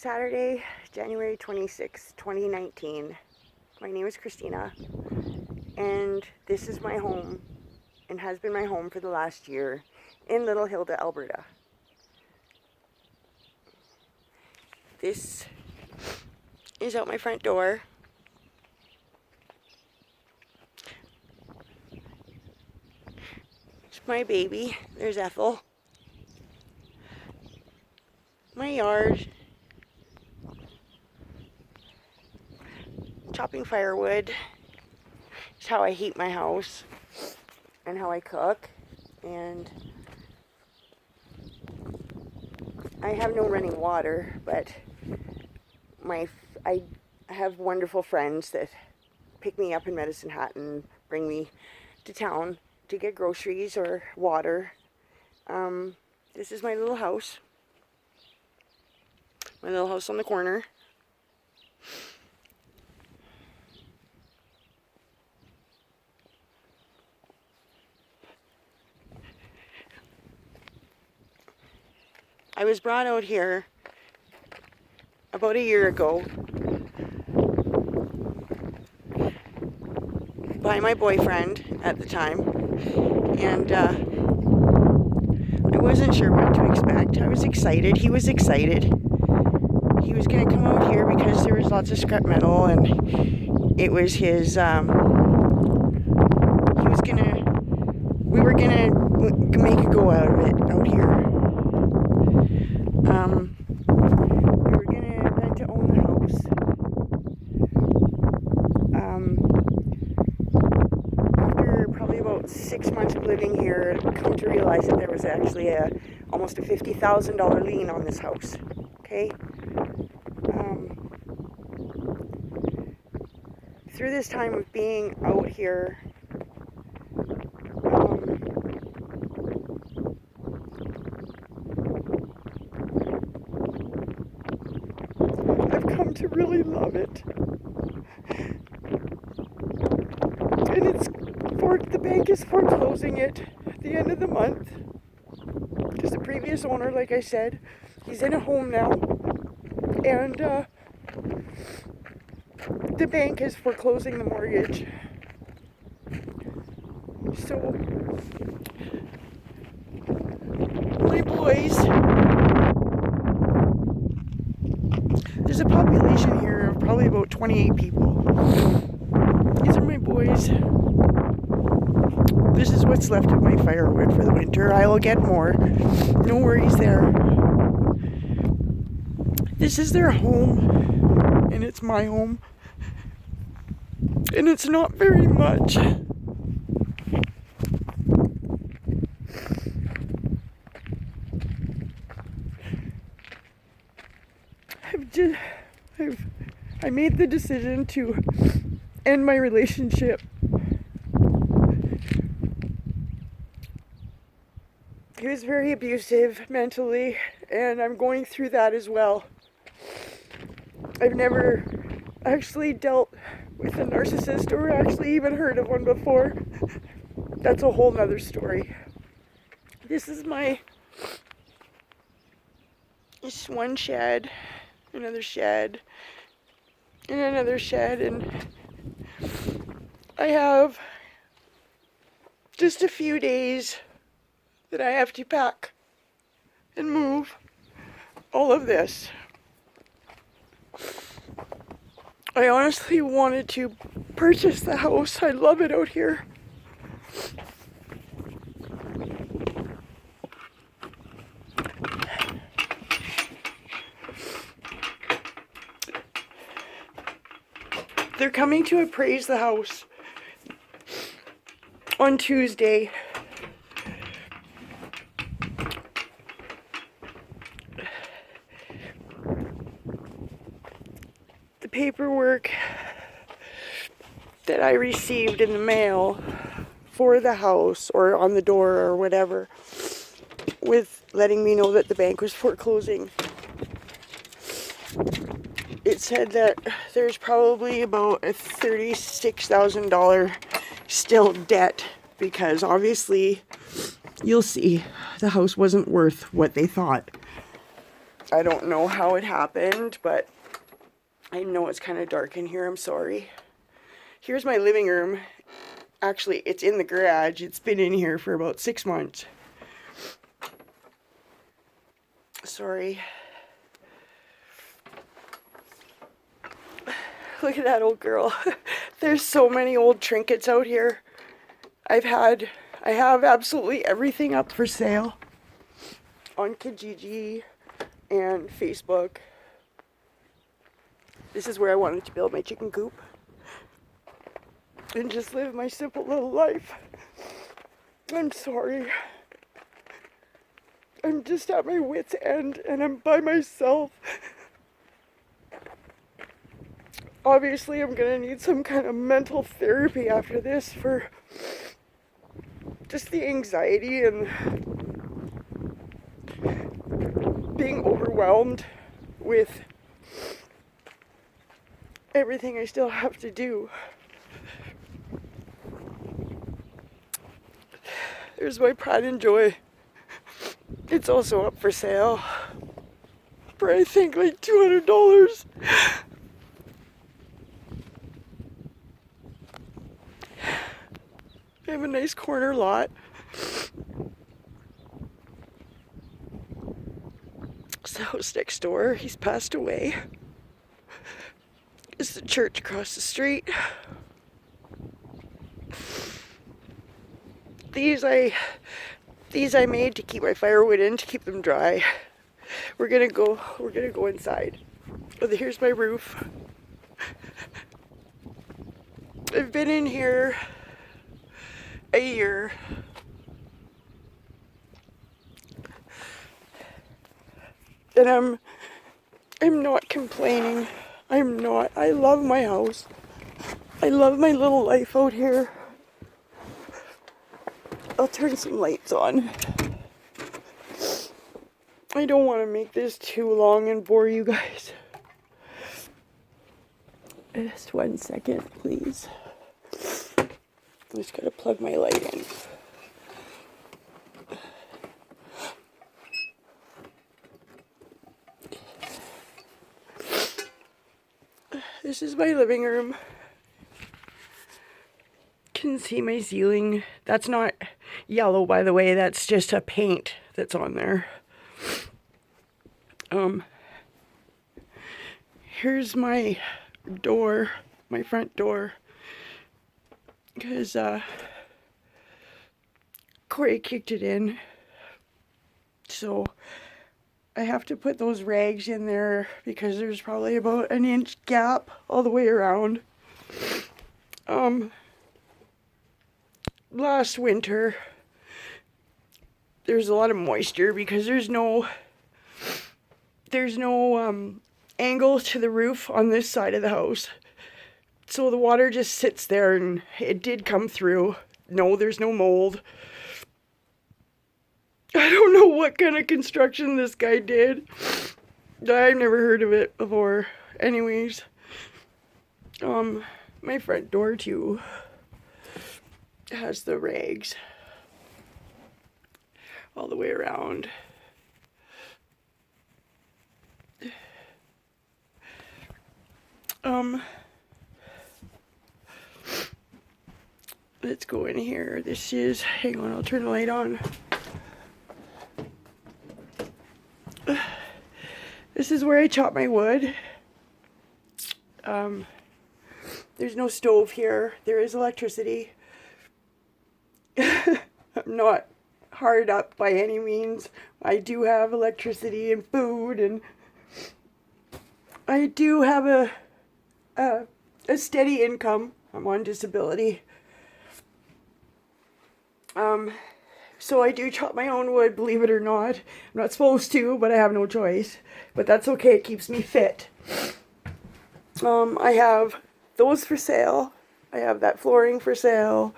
Saturday, January 26, 2019. My name is Christina, and this is my home, and has been my home for the last year in Little Hilda, Alberta. This is out my front door. It's my baby. There's Ethel. My yard. Chopping firewood is how I heat my house and how I cook. And I have no running water, but I have wonderful friends that pick me up in Medicine Hat and bring me to town to get groceries or water. This is my little house. My little house on the corner. I was brought out here about a year ago by my boyfriend at the time, and I wasn't sure what to expect. I was excited. He was excited. He was going to come out here because there was lots of scrap metal, and it was his, we were going to make a go out of it out here. We were going to rent to own the house. After probably about 6 months of living here, I'd come to realize that there was actually almost a $50,000 lien on this house. Okay? Through this time of being out here, I've come to really love it. And the bank is foreclosing it at the end of the month. Because the previous owner, like I said, he's in a home now. And the bank is foreclosing the mortgage. So my boys, there's a population here of probably about 28 people. These are my boys. This is what's left of my firewood for the winter. I will get more. No worries there. This is their home, and it's my home. And it's not very much. I made the decision to end my relationship. He was very abusive mentally, and I'm going through that as well. I've never actually dealt with a narcissist or actually even heard of one before. That's a whole nother story. This is one shed, another shed, and another shed, and I have just a few days that I have to pack and move all of this. I honestly wanted to purchase the house. I love it out here. They're coming to appraise the house on Tuesday. The paperwork that I received in the mail for the house or on the door or whatever, with letting me know that the bank was foreclosing, it said that there's probably about a $36,000 still debt, because obviously, you'll see, the house wasn't worth what they thought. I don't know how it happened, but I know it's kind of dark in here. I'm sorry. Here's my living room. Actually, it's in the garage. It's been in here for about 6 months. Sorry. Look at that old girl. There's so many old trinkets out here. I have absolutely everything up for sale on Kijiji and Facebook. This is where I wanted to build my chicken coop and just live my simple little life. I'm sorry. I'm just at my wit's end and I'm by myself. Obviously, I'm gonna need some kind of mental therapy after this for just the anxiety and being overwhelmed with everything I still have to do. There's my pride and joy. It's also up for sale for I think like $200. I have a nice corner lot. It's the house next door. He's passed away. It's the church across the street. These I made to keep my firewood in, to keep them dry. We're gonna go inside. Oh, here's my roof. I've been in here a year. And I'm not complaining. I'm not. I love my house. I love my little life out here. I'll turn some lights on. I don't want to make this too long and bore you guys. Just 1 second, please. I just gotta plug my light in. This is my living room. Can see my ceiling. That's not yellow, by the way. That's just a paint that's on there. Here's my door, my front door, because Corey kicked it in, so I have to put those rags in there because there's probably about an inch gap all the way around. Last winter, there's a lot of moisture because there's no angle to the roof on this side of the house. So the water just sits there, and it did come through. No, there's no mold. I don't know what kind of construction this guy did. I've never heard of it before. Anyways, my front door too has the rags all the way around. Let's go in here. This is, hang on, I'll turn the light on. This is where I chop my wood. There's no stove here. There is electricity. I'm not hard up by any means. I do have electricity and food, and I do have a steady income. I'm on disability. So I do chop my own wood, believe it or not. I'm not supposed to, but I have no choice. But that's okay, it keeps me fit. I have those for sale. I have that flooring for sale.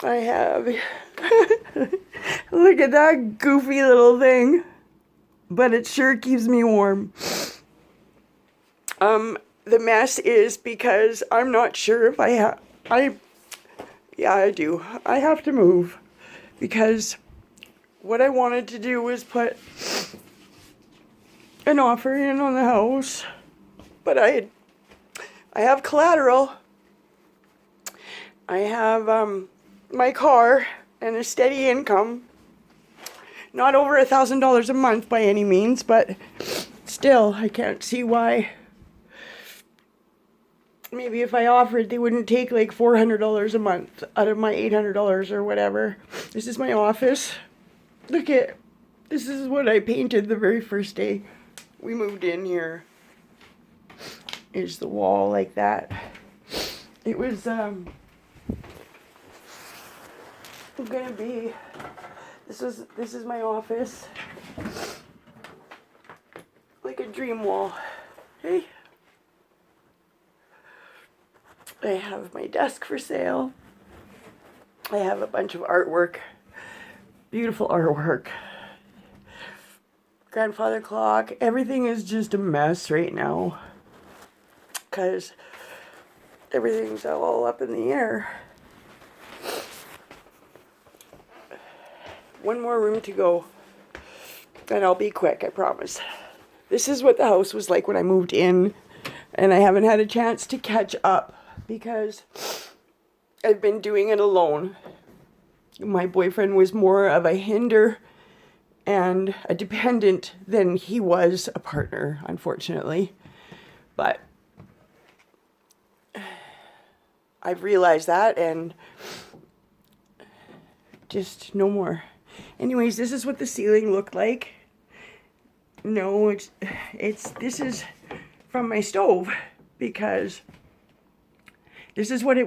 I have, look at that goofy little thing. But it sure keeps me warm. The mess is because I'm not sure if yeah, I do. I have to move because what I wanted to do was put an offer in on the house, but I have collateral. I have my car and a steady income. Not over $1,000 a month by any means, but still, I can't see why. Maybe if I offered, they wouldn't take like $400 a month out of my $800 or whatever. This is my office. Look at, this is what I painted the very first day we moved in here. Is the wall like that. It was gonna be, this is my office. Like a dream wall. Hey. I have my desk for sale. I have a bunch of artwork. Beautiful artwork. Grandfather clock. Everything is just a mess right now. Because everything's all up in the air. One more room to go. And I'll be quick, I promise. This is what the house was like when I moved in. And I haven't had a chance to catch up because I've been doing it alone. My boyfriend was more of a hinder and a dependent than he was a partner, unfortunately. But I've realized that and just no more. Anyways, this is what the ceiling looked like. No, this is from my stove because this is what it